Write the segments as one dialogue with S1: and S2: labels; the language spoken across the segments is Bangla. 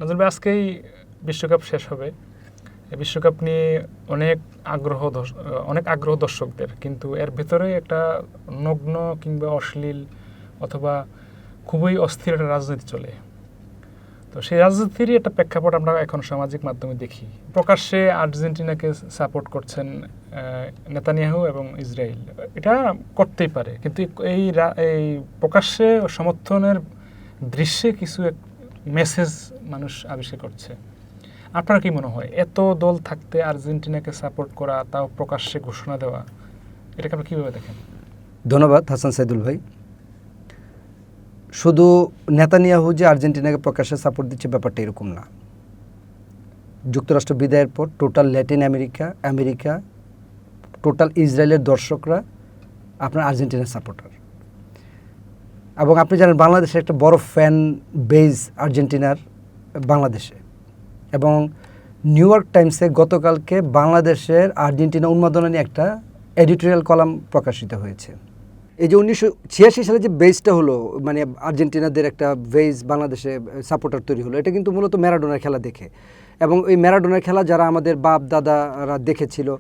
S1: নজরুল ভাই, আজকেই বিশ্বকাপ শেষ হবে। এই বিশ্বকাপ নিয়ে অনেক আগ্রহ দর্শকদের, কিন্তু এর ভিতরে একটা নগ্ন কিংবা অশ্লীল অথবা খুবই অস্থির একটা রাজনীতি চলে। তো সেই রাজনীতিরই একটা প্রেক্ষাপট আমরা এখন সামাজিক মাধ্যমে দেখি। প্রকাশ্যে আর্জেন্টিনাকে সাপোর্ট করছেন নেতানিয়াহু এবং ইসরায়েল। এটা করতেই পারে, কিন্তু এই প্রকাশ্যে সমর্থনের দৃশ্যে কিছু এক মেসেজ মানুষ আবিষ্কার করছে। আপনার কি মনে হয় এত দল থাকতে আর্জেন্টিনাকে সাপোর্ট করা, তাও প্রকাশ্যে ঘোষণা দেওয়া, এটাকে আপনি কীভাবে দেখেন?
S2: ধন্যবাদ হাসান সাইদুল ভাই। শুধু নেতানিয়াহু যে আর্জেন্টিনাকে প্রকাশ্যে সাপোর্ট দিচ্ছে ব্যাপারটা এরকম না। যুক্তরাষ্ট্র বিদায়ের পর টোটাল ল্যাটিন আমেরিকা, টোটাল ইসরায়েলের দর্শকরা আপনার আর্জেন্টিনার সাপোর্টার। এবং আপনি জানেন বাংলাদেশে একটা বড় ফ্যান বেজ আর্জেন্টিনার বাংলাদেশে। এবং নিউ ইয়র্ক টাইমসে গতকালকে বাংলাদেশের আর্জেন্টিনা উন্মাদনা নিয়ে একটা এডিটোরিয়াল কলাম প্রকাশিত হয়েছে। এই যে 1986 সালে যে বেজটা হলো, মানে আর্জেন্টিনাদের একটা বেজ বাংলাদেশে সাপোর্টার তৈরি হলো, এটা কিন্তু মূলত ম্যারাডোনার খেলা দেখে। এবং ওই ম্যারাডোনার খেলা যারা আমাদের বাপ দাদারা দেখেছিল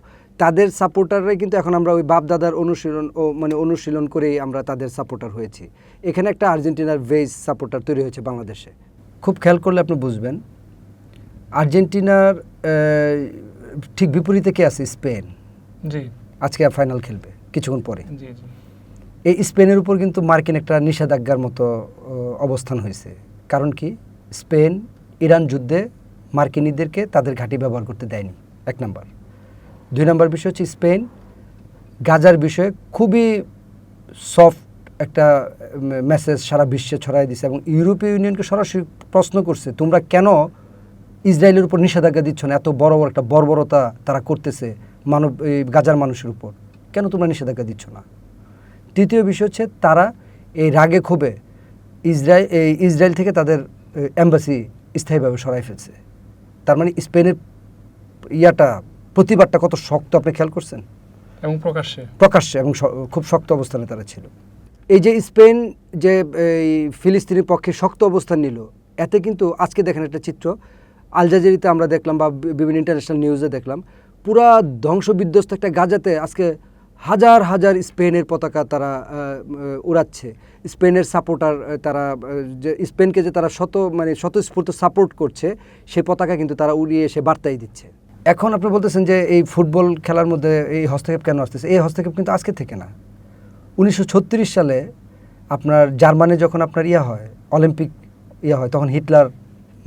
S2: তাদের সাপোর্টাররাই কিন্তু এখন আমরা ওই বাপ দাদার অনুশীলন করেই আমরা তাদের সাপোর্টার হয়েছি। এখানে একটা আর্জেন্টিনার বেজ সাপোর্টার তৈরি হয়েছে বাংলাদেশে। খুব খেয়াল করলে আপনি বুঝবেন আর্জেন্টিনার ঠিক বিপরীতে কে আছে? স্পেন।
S1: জি,
S2: আজকে ফাইনাল খেলবে কিছুক্ষণ পরে।
S1: জি জি।
S2: এই স্পেনের উপর কিন্তু মার্কিন একটা নিষেধাজ্ঞার মতো অবস্থান হয়েছে। কারণ কি? স্পেন ইরান যুদ্ধে মার্কিনীদেরকে তাদের ঘাঁটি ব্যবহার করতে দেয়নি, 1 নাম্বার। 2 নাম্বার বিষয় হচ্ছে স্পেন গাজার বিষয়ে খুবই সফট একটা মেসেজ সারা বিশ্বে ছড়াই দিছে এবং ইউরোপীয় ইউনিয়নকে সরাসরি প্রশ্ন করছে, তোমরা কেন ইসরায়েলের উপর নিষেধাজ্ঞা দিচ্ছ না? এত বড় বড় একটা বর্বরতা তারা করতেছে গাজার মানুষের উপর, কেন তোমরা নিষেধাজ্ঞা দিচ্ছ না? তৃতীয় বিষয় হচ্ছে তারা এই রাগে ক্ষোভে ইসরায়েল থেকে তাদের এম্বাসি স্থায়ীভাবে সরাই ফেলছে। তার মানে স্পেনের প্রতিবাদটা কত শক্ত আপনি খেয়াল করছেন?
S1: এবং
S2: প্রকাশ্যে এবং খুব শক্ত অবস্থানে তারা ছিল। এই যে স্পেন যে এই ফিলিস্তিনের পক্ষে শক্ত অবস্থান নিল, এতে কিন্তু আজকে দেখেন একটা চিত্র আল জাজিরাতে আমরা দেখলাম বা বিভিন্ন ইন্টারন্যাশনাল নিউজে দেখলাম, পুরা ধ্বংসবিধ্বস্ত একটা গাজাতে আজকে হাজার হাজার স্পেনের পতাকা তারা উড়াচ্ছে। স্পেনের সাপোর্টার তারা যে স্পেনকে যে তারা স্বতঃস্ফূর্ত সাপোর্ট করছে, সে পতাকা কিন্তু তারা উড়িয়ে এসে বার্তাই দিচ্ছে। এখন আপনি বলতেছেন যে এই ফুটবল খেলার মধ্যে এই হস্তক্ষেপ কেন আসতেছে? এই হস্তক্ষেপ কিন্তু আজকে থেকে না। 1936 সালে আপনার জার্মানি যখন আপনার অলিম্পিক হয়, তখন হিটলার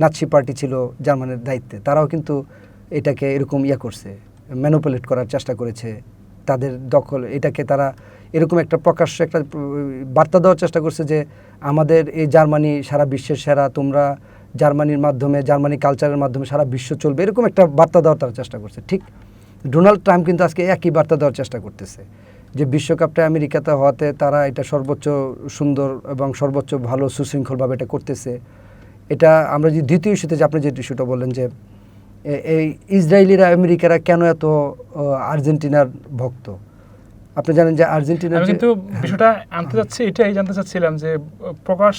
S2: নাৎসি পার্টি ছিল জার্মানির দায়িত্বে। তারাও কিন্তু এটাকে এরকম করছে, ম্যানিপুলেট করার চেষ্টা করেছে তাদের দখল। এটাকে তারা এরকম একটা প্রকাশ্য একটা বার্তা দেওয়ার চেষ্টা করছে যে আমাদের এই জার্মানি সারা বিশ্বের সেরা, তোমরা জার্মানির মাধ্যমে, জার্মানি কালচারের মাধ্যমে সারা বিশ্ব চলবে, এরকম একটা বার্তা দেওয়ার তারা চেষ্টা করছে। ঠিক ডোনাল্ড ট্রাম্প কিন্তু আজকে একই বার্তা দেওয়ার চেষ্টা করতেছে যে বিশ্বকাপটা আমেরিকাতে হওয়াতে তারা এটা সর্বোচ্চ সুন্দর এবং সর্বোচ্চ ভালো সুশৃঙ্খলভাবে এটা করতেছে। এটা আমরা যে দ্বিতীয় ইস্যুতে যে আপনি যে ইস্যুটা বললেন যে এই ইসরায়েলিরা আমেরিকারা কেন এত আর্জেন্টিনার ভক্ত, আপনি জানেন যে আর্জেন্টিনা
S1: কিন্তু বিষয়টা এটাই জানতে চাচ্ছিলাম যে প্রকাশ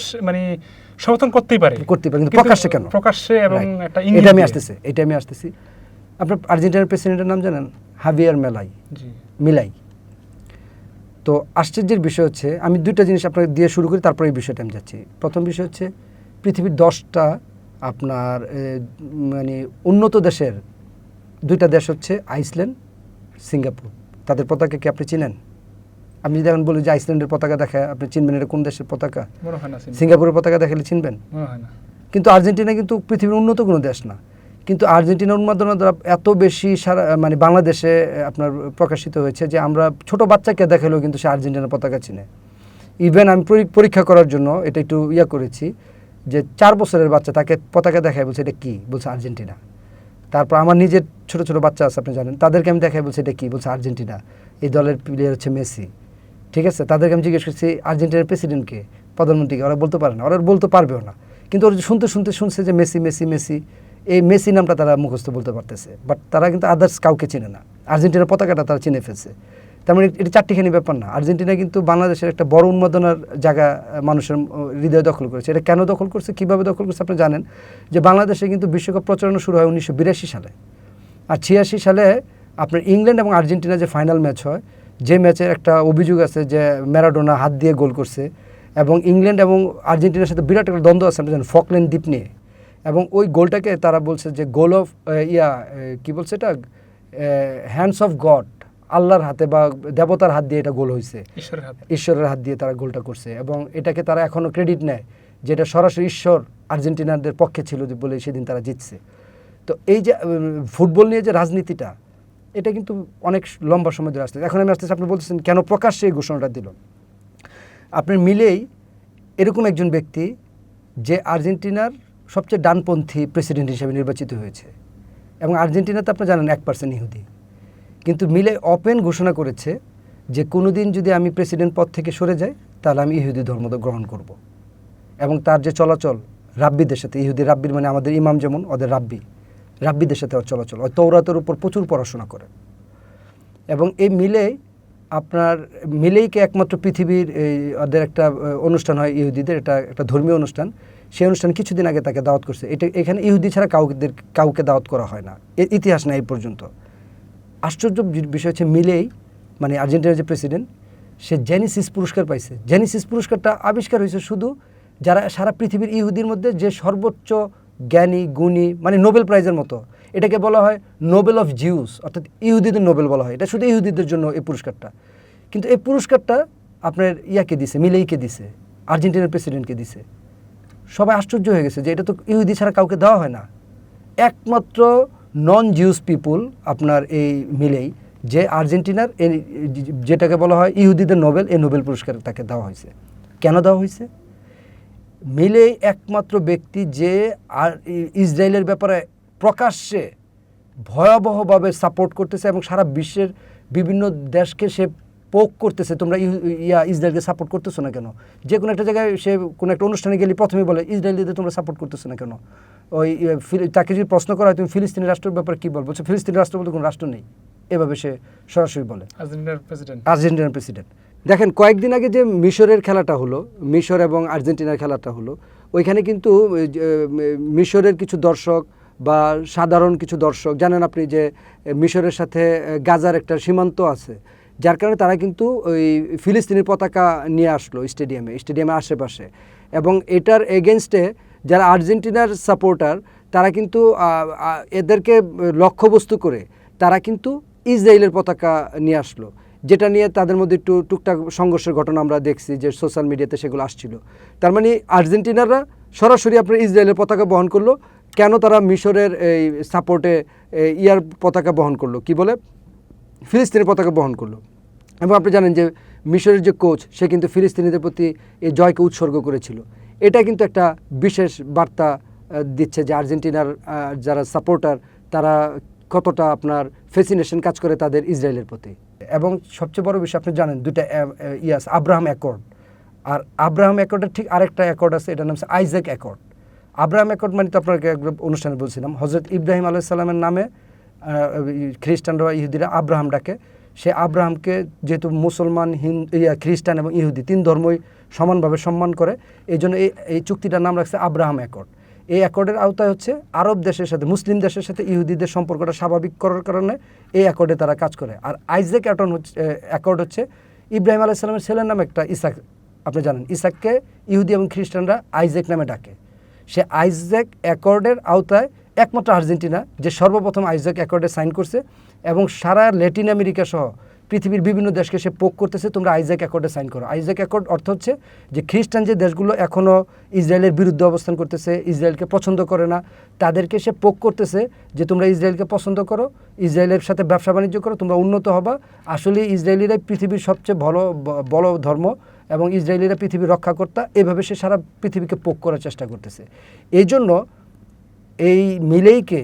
S1: সমর্থন করতেই পারে
S2: কিন্তু প্রকাশ্যে কেন?
S1: প্রকাশ্যে এবং একটা
S2: এটা আমি আসতেছি। আপনার আর্জেন্টিনার প্রেসিডেন্টের নাম জানেন? হাভিয়ার মিলাই। তো আশ্চর্যের বিষয় হচ্ছে, আমি 2টা জিনিস আপনাকে দিয়ে শুরু করি, তারপরে এই বিষয়টা আমি যাচ্ছি। প্রথম বিষয় হচ্ছে পৃথিবীর 10টা আপনার উন্নত দেশের 2টা দেশ হচ্ছে আইসল্যান্ড, সিঙ্গাপুর। তাদের পতাকা কি আপনি চিনেন? আমি যদি এখন বলি যে আইসল্যান্ডের পতাকা দেখায়, আপনি চিনবেন এটা কোন দেশের পতাকা? সিঙ্গাপুরের পতাকা দেখালে চিনবেন? কিন্তু আর্জেন্টিনা কিন্তু পৃথিবীর উন্নত কোনো দেশ না। কিন্তু আর্জেন্টিনার উন্মাদনা দ্বারা এত বেশি বাংলাদেশে আপনার প্রকাশিত হয়েছে যে আমরা ছোট বাচ্চাকে দেখালেও কিন্তু সে আর্জেন্টিনার পতাকা চিনে। ইভেন আমি পরীক্ষা করার জন্য এটা একটু করেছি যে 4 বছরের বাচ্চা, তাকে পতাকা দেখায়, বলছে এটা কি? বলছে আর্জেন্টিনা। তারপর আমার নিজের ছোট ছোট বাচ্চা আছে, আপনি জানেন, তাদেরকে আমি দেখাই, বলছে এটা কি? বলছে আর্জেন্টিনা। এই দলের প্লেয়ার হচ্ছে মেসি। ঠিক আছে, তাদেরকে আমি জিজ্ঞেস করছি আর্জেন্টিনার প্রেসিডেন্টকে, প্রধানমন্ত্রীকে, ওরা বলতে পারে না, ওরা বলতে পারবেও না। কিন্তু ওরা শুনছে যে মেসি, এই মেসি নামটা তারা মুখস্থ বলতে পারতেছে, বাট তারা কিন্তু আদার্স কাউকে চিনে না। আর্জেন্টিনার পতাকাটা তারা চিনে ফেলছে। তার মানে এটা চারটিখানি ব্যাপার না। আর্জেন্টিনা কিন্তু বাংলাদেশের একটা বড় উন্মাদনার জায়গা মানুষের হৃদয় দখল করেছে। এটা কেন দখল করছে, কীভাবে দখল করছে আপনি জানেন যে বাংলাদেশে কিন্তু বিশ্বকাপ প্রচারণা শুরু হয় 1982 সালে, আর 86 সালে আপনার ইংল্যান্ড এবং আর্জেন্টিনা যে ফাইনাল ম্যাচ হয়, যে ম্যাচের একটা অভিযোগ আছে যে ম্যারাডোনা হাত দিয়ে গোল করছে, এবং ইংল্যান্ড এবং আর্জেন্টিনার সাথে বিরাট একটা দ্বন্দ্ব আছে আপনি জানেন ফকল্যান্ড দ্বীপ নিয়ে, এবং ওই গোলটাকে তারা বলছে যে গোল অফ কি বলছে এটা হ্যান্ডস অফ গড, আল্লাহর হাতে বা দেবতার হাত দিয়ে এটা গোল হয়েছে, ঈশ্বরের হাত দিয়ে তারা গোলটা করছে, এবং এটাকে তারা এখনও ক্রেডিট নেয় যেটা সরাসরি ঈশ্বর আর্জেন্টিনাদের পক্ষে ছিল বলে সেদিন তারা জিতছে। তো এই যে ফুটবল নিয়ে যে রাজনীতিটা, এটা কিন্তু অনেক লম্বা সময় ধরে আসছে। এখন আমি আসতেছি, আপনি বলতেছেন কেন প্রকাশ্যে এই ঘোষণাটা দিল। আপনার মিলেই এরকম একজন ব্যক্তি যে আর্জেন্টিনার সবচেয়ে ডানপন্থী প্রেসিডেন্ট হিসেবে নির্বাচিত হয়েছে, এবং আর্জেন্টিনাতে আপনি জানেন 1% ইহুদি, কিন্তু মিলে ওপেন ঘোষণা করেছে যে কোনো দিন যদি আমি প্রেসিডেন্ট পদ থেকে সরে যাই তাহলে আমি ইহুদি ধর্ম গ্রহণ করব। এবং তার যে চলাচল রাব্বিদের সাথে, ইহুদি রাব্বির মানে আমাদের ইমাম যেমন ওদের রাব্বিদের সাথে ওর চলাচল, ওই তৌরাতের উপর প্রচুর পড়াশোনা করে। এবং এই মিলেইকে একমাত্র পৃথিবীর ওদের একটা অনুষ্ঠান হয় ইহুদিদের, এটা একটা ধর্মীয় অনুষ্ঠান, সেই অনুষ্ঠানে কিছুদিন আগে তাকে দাওয়াত করছে। এখানে ইহুদি ছাড়া কাউকে দাওয়াত করা হয় না, এর ইতিহাস না এই পর্যন্ত। আশ্চর্য বিষয় হচ্ছে মিলেই মানে আর্জেন্টিনার যে প্রেসিডেন্ট, সে জেনেসিস পুরস্কার পাইছে। জেনেসিস পুরস্কারটা আবিষ্কার হয়েছে শুধু যারা সারা পৃথিবীর ইহুদির মধ্যে যে সর্বোচ্চ জ্ঞানী গুণী, মানে নোবেল প্রাইজের মতো। এটাকে বলা হয় নোবেল অফ জিউস, অর্থাৎ ইহুদিদের নোবেল বলা হয়। এটা শুধু ইহুদিদের জন্য এই পুরস্কারটা। কিন্তু এই পুরস্কারটা আপনার দিছে, মিলেইকে দিছে, আর্জেন্টিনার প্রেসিডেন্টকে দিছে। সবাই আশ্চর্য হয়ে গেছে যে এটা তো ইহুদি ছাড়া কাউকে দেওয়া হয় না। একমাত্র নন জিউস পিপুল আপনার এই মিলেই, যে আর্জেন্টিনার যেটাকে বলা হয় ইহুদিদের নোবেল, এই নোবেল পুরস্কার তাকে দেওয়া হয়েছে। কেন দেওয়া হয়েছে? মিলেই একমাত্র ব্যক্তি যে ইসরায়েলের ব্যাপারে প্রকাশ্যে ভয়াবহভাবে সাপোর্ট করতেছে এবং সারা বিশ্বের বিভিন্ন দেশকে সে পোক করতেছে, তোমরা ইসরায়েলকে সাপোর্ট করতেছো না কেন? যে কোনো একটা জায়গায় সে কোনো একটা অনুষ্ঠানে গেলে প্রথমে বলে ইসরায়েলিদের তোমরা সাপোর্ট করতেছো না কেন? তাকে যদি প্রশ্ন করা হয় তুমি ফিলিস্তিনি রাষ্ট্রের ব্যাপারে কী বলবো, বলছে ফিলিস্তিনি রাষ্ট্র বলতে কোনো রাষ্ট্র নেই, এভাবে সে সরাসরি বলে। আর্জেন্টিনার প্রেসিডেন্ট দেখেন, কয়েকদিন আগে যে মিশরের খেলাটা হলো, মিশর এবং আর্জেন্টিনার খেলাটা হলো, ওইখানে কিন্তু মিশরের কিছু দর্শক বা সাধারণ কিছু দর্শক, জানেন আপনি যে মিশরের সাথে গাজার একটা সীমান্ত আছে, যার কারণে তারা কিন্তু ওই ফিলিস্তিনের পতাকা নিয়ে আসলো স্টেডিয়ামের আশেপাশে, এবং এটার এগেনস্টে যারা আর্জেন্টিনার সাপোর্টার তারা কিন্তু এদেরকে লক্ষ্যবস্তু করে তারা কিন্তু ইসরায়েলের পতাকা নিয়ে আসলো, যেটা নিয়ে তাদের মধ্যে একটু টুকটাক সংঘর্ষের ঘটনা আমরা দেখছি যে সোশ্যাল মিডিয়াতে সেগুলো আসছিল। তার মানে আর্জেন্টিনাররা সরাসরি আপনার ইসরায়েলের পতাকা বহন করলো। কেন তারা মিশরের এই সাপোর্টে পতাকা বহন করলো, কি বলে ফিলিস্তিনের পতাকা বহন করলো? এবং আপনি জানেন যে মিশরের যে কোচ, সে কিন্তু ফিলিস্তিনিদের প্রতি এই জয়কে উৎসর্গ করেছিল। এটা কিন্তু একটা বিশেষ বার্তা দিচ্ছে যে আর্জেন্টিনার যারা সাপোর্টার তারা কতটা আপনার ফ্যাসিনেশন কাজ করে তাদের ইসরায়েলের প্রতি। এবং সবচেয়ে বড় বিষয় আপনি জানেন দুইটা আব্রাহাম অ্যাকর্ড, আর আব্রাহাম অ্যাকর্ডের ঠিক আরেকটা অ্যাকর্ড আছে, এটার নাম হচ্ছে আইজ্যাক অ্যাকর্ড। আব্রাহাম অ্যাকর্ড মানে তো আপনাকে অনুষ্ঠানে বলছিলাম, হজরত ইব্রাহিম আলাইহিস সালামের নামে খ্রিস্টানরা ইহুদিরা আব্রাহাম ডাকে। সে আব্রাহামকে যেহেতু মুসলমান, খ্রিস্টান এবং ইহুদি তিন ধর্মই সমানভাবে সম্মান করে, এই জন্য এই চুক্তিটার নাম রাখছে আব্রাহাম অ্যাকর্ড। এই অ্যাকর্ডের আওতায় হচ্ছে আরব দেশের সাথে, মুসলিম দেশের সাথে ইহুদিদের সম্পর্কটা স্বাভাবিক করার কারণে এই অ্যাকর্ডে তারা কাজ করে। আর আইজ্যাক অ্যাকর্ড হচ্ছে ইব্রাহিম আলাইহিস সালামের ছেলের নাম একটা ইসাক, আপনি জানেন ইসাককে ইহুদি এবং খ্রিস্টানরা আইজ্যাক নামে ডাকে। সে আইজ্যাক অ্যাকর্ডের আওতায় একমাত্র আর্জেন্টিনা যে সর্বপ্রথম আইজ্যাক অ্যাকর্ডে সাইন করছে, এবং সারা ল্যাটিন আমেরিকা সহ পৃথিবীর বিভিন্ন দেশকে সে পোক করতেছে তোমরা আইজ্যাক অ্যাকর্ডে সাইন করো। আইজ্যাক অ্যাকর্ড অর্থ হচ্ছে যে খ্রিস্টান যে দেশগুলো এখনও ইসরায়েলের বিরুদ্ধে অবস্থান করতেছে, ইসরায়েলকে পছন্দ করে না, তাদেরকে সে পোক করতেছে যে তোমরা ইসরায়েলকে পছন্দ করো, ইসরায়েলের সাথে ব্যবসা বাণিজ্য করো, তোমরা উন্নত হবা। আসলে ইসরায়েলিরাই পৃথিবীর সবচেয়ে বড় ধর্ম এবং ইসরায়েলিরা পৃথিবীর রক্ষাকর্তা, এভাবে সে সারা পৃথিবীকে পোক করার চেষ্টা করতেছে। এই জন্য এই মিলেইকে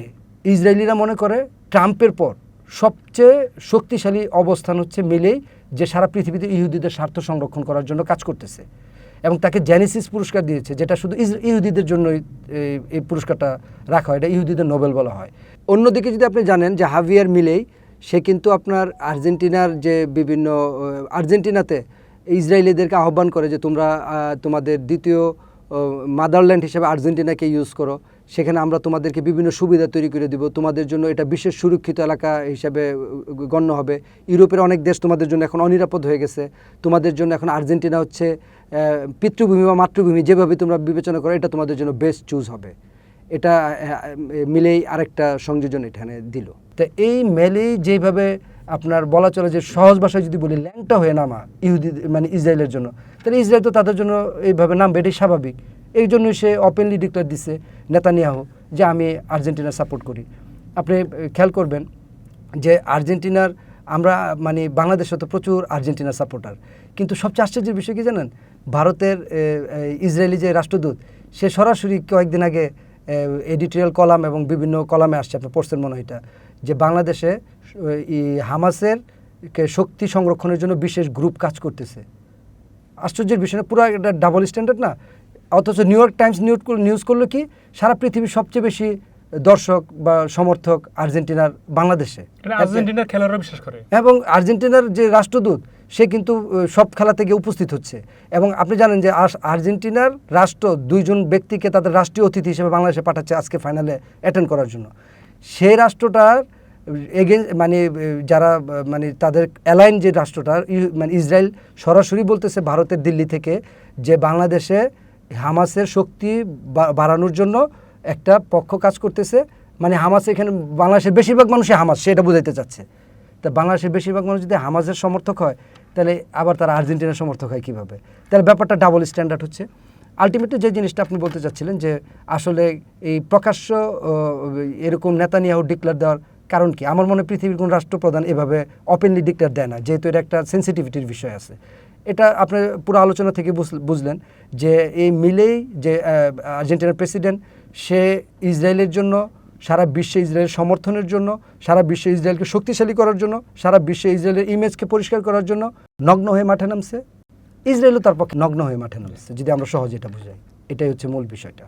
S2: ইসরায়েলিরা মনে করে ট্রাম্পের পর সবচেয়ে শক্তিশালী অবস্থান হচ্ছে মিলেই, যে সারা পৃথিবীতে ইহুদিদের স্বার্থ সংরক্ষণ করার জন্য কাজ করতেছে, এবং তাকে জেনেসিস পুরস্কার দিয়েছে, যেটা শুধু ইহুদিদের জন্যই এই পুরস্কারটা রাখা হয়, এটা ইহুদিদের নোবেল বলা হয়। অন্যদিকে যদি আপনি জানেন যে হাভিয়ার মিলেই, সে কিন্তু আপনার আর্জেন্টিনার যে বিভিন্ন আর্জেন্টিনাতে ইসরায়েলিদেরকে আহ্বান করে যে তোমরা তোমাদের দ্বিতীয় মাদারল্যান্ড হিসেবে আর্জেন্টিনাকে ইউজ করো, সেখানে আমরা তোমাদেরকে বিভিন্ন সুবিধা তৈরি করে দিব, তোমাদের জন্য এটা বিশেষ সুরক্ষিত এলাকা হিসেবে গণ্য হবে, ইউরোপের অনেক দেশ তোমাদের জন্য এখন অনিরাপদ হয়ে গেছে, তোমাদের জন্য এখন আর্জেন্টিনা হচ্ছে পিতৃভূমি বা মাতৃভূমি, যেভাবে তোমরা বিবেচনা করো এটা তোমাদের জন্য বেস্ট চুজ হবে। এটা মিলেই আরেকটা সংযোজন এখানে দিল। তো এই মেলেই যেভাবে আপনার বলা চলে যে সহজ ভাষায় যদি বলি ল্যাংটা হয়ে নামা ইহুদি মানে ইসরায়েলের জন্য, তাহলে ইসরায়েল তো তাদের জন্য এইভাবে নামবে, এটাই স্বাভাবিক। এই জন্যই সে ওপেনলি ডিক্লেয়ার দিচ্ছে নেতানিয়াহু যে আমি আর্জেন্টিনা সাপোর্ট করি। আপনি খেয়াল করবেন যে আর্জেন্টিনার আমরা মানে বাংলাদেশে তো প্রচুর আর্জেন্টিনার সাপোর্টার, কিন্তু সবচেয়ে আশ্চর্যের বিষয় কি জানেন, ভারতের ইসরায়েলি যে রাষ্ট্রদূত সে সরাসরি কয়েকদিন আগে এডিটোরিয়াল কলাম এবং বিভিন্ন কলামে আসছে, আপনি পড়ছেন মনে হয় এটা, যে বাংলাদেশে হামাসের শক্তি সংরক্ষণের জন্য বিশেষ গ্রুপ কাজ করতেছে। আশ্চর্যের বিষয় না, পুরো একটা ডাবল স্ট্যান্ডার্ড না? অথচ নিউ ইয়র্ক টাইমস নিউজ করলো কি সারা পৃথিবীর সবচেয়ে বেশি দর্শক বা সমর্থক আর্জেন্টিনার বাংলাদেশে,
S1: আর্জেন্টিনার খেলোয়াড়রা বিশ্বাস করে,
S2: এবং আর্জেন্টিনার যে রাষ্ট্রদূত সে কিন্তু সব খেলা থেকে উপস্থিত হচ্ছে। এবং আপনি জানেন যে আর্জেন্টিনার রাষ্ট্র 2 জন ব্যক্তিকে তাদের রাষ্ট্রীয় অতিথি হিসেবে বাংলাদেশে পাঠাচ্ছে আজকে ফাইনালে অ্যাটেন্ড করার জন্য। সেই রাষ্ট্রটার মানে যারা মানে তাদের অ্যালাইন যে রাষ্ট্রটার মানে ইসরায়েল সরাসরি বলতেছে ভারতের দিল্লি থেকে যে বাংলাদেশে হামাসের শক্তি বাড়ানোর জন্য একটা পক্ষ কাজ করতেছে, মানে হামাস এখানে বাংলাদেশের বেশিরভাগ মানুষই হামাস সেটা বোঝাইতে চাচ্ছে। তা বাংলাদেশের বেশিরভাগ মানুষ যদি হামাসের সমর্থক হয় তাহলে আবার তারা আর্জেন্টিনার সমর্থক হয় কীভাবে? তাহলে ব্যাপারটা ডাবল স্ট্যান্ডার্ড হচ্ছে। আলটিমেটলি যে জিনিসটা আপনি বলতে চাচ্ছিলেন যে আসলে এই প্রকাশ্য এরকম নেতানিয়াহু ডিক্লেয়ার দেওয়ার কারণ কি? আমার মনে হয় পৃথিবীর কোনো রাষ্ট্রপ্রধান এভাবে ওপেনলি ডিক্লেয়ার দেয় না, যেহেতু এটা একটা সেন্সিটিভিটির বিষয় আছে। এটা আপনি পুরো আলোচনা থেকে বুঝলেন যে এই মিলেই যে আর্জেন্টিনার প্রেসিডেন্ট সে ইসরায়েলের জন্য, সারা বিশ্বে ইসরায়েলের সমর্থনের জন্য, সারা বিশ্বে ইসরায়েলকে শক্তিশালী করার জন্য, সারা বিশ্বে ইসরায়েলের ইমেজকে পরিষ্কার করার জন্য নগ্ন হয়ে মাঠে নামছে। ইসরায়েলও তার পক্ষে নগ্ন হয়ে মাঠে নামছে, যদি আমরা সহজে এটা বুঝাই। এটাই হচ্ছে মূল বিষয়টা।